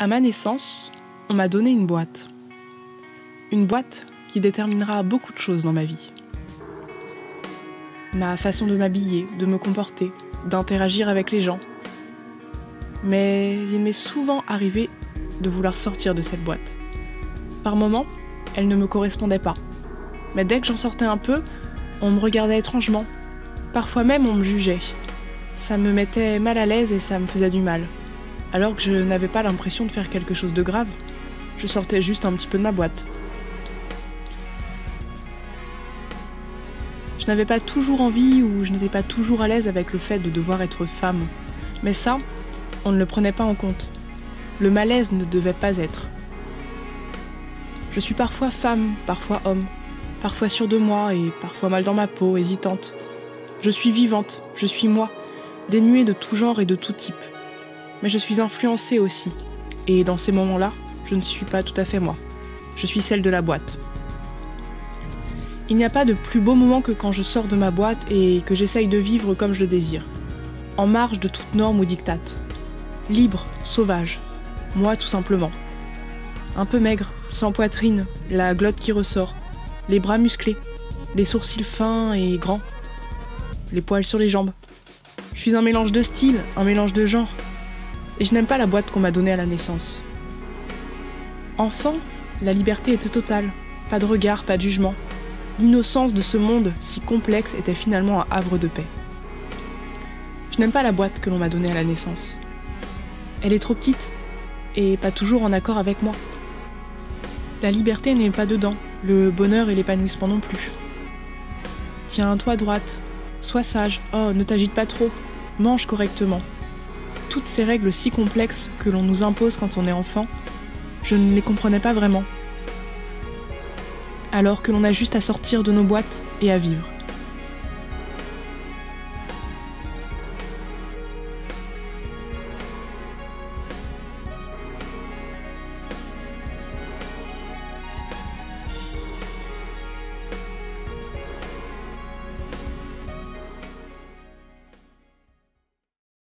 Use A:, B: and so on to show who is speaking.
A: À ma naissance, on m'a donné une boîte. Une boîte qui déterminera beaucoup de choses dans ma vie. Ma façon de m'habiller, de me comporter, d'interagir avec les gens. Mais il m'est souvent arrivé de vouloir sortir de cette boîte. Par moments, elle ne me correspondait pas. Mais dès que j'en sortais un peu, on me regardait étrangement. Parfois même, on me jugeait. Ça me mettait mal à l'aise et ça me faisait du mal. Alors que je n'avais pas l'impression de faire quelque chose de grave. Je sortais juste un petit peu de ma boîte. Je n'avais pas toujours envie ou je n'étais pas toujours à l'aise avec le fait de devoir être femme. Mais ça, on ne le prenait pas en compte. Le malaise ne devait pas être. Je suis parfois femme, parfois homme, parfois sûre de moi et parfois mal dans ma peau, hésitante. Je suis vivante, je suis moi, dénuée de tout genre et de tout type. Mais je suis influencée aussi. Et dans ces moments-là, je ne suis pas tout à fait moi. Je suis celle de la boîte. Il n'y a pas de plus beau moment que quand je sors de ma boîte et que j'essaye de vivre comme je le désire. En marge de toute norme ou diktat. Libre, sauvage. Moi tout simplement. Un peu maigre, sans poitrine, la glotte qui ressort, les bras musclés, les sourcils fins et grands, les poils sur les jambes. Je suis un mélange de style, un mélange de genre. Et je n'aime pas la boîte qu'on m'a donnée à la naissance. Enfant, la liberté était totale. Pas de regard, pas de jugement. L'innocence de ce monde si complexe était finalement un havre de paix. Je n'aime pas la boîte que l'on m'a donnée à la naissance. Elle est trop petite et pas toujours en accord avec moi. La liberté n'est pas dedans, le bonheur et l'épanouissement non plus. Tiens-toi droite, sois sage, oh ne t'agite pas trop, mange correctement. Toutes ces règles si complexes que l'on nous impose quand on est enfant, je ne les comprenais pas vraiment. Alors que l'on a juste à sortir de nos boîtes et à vivre.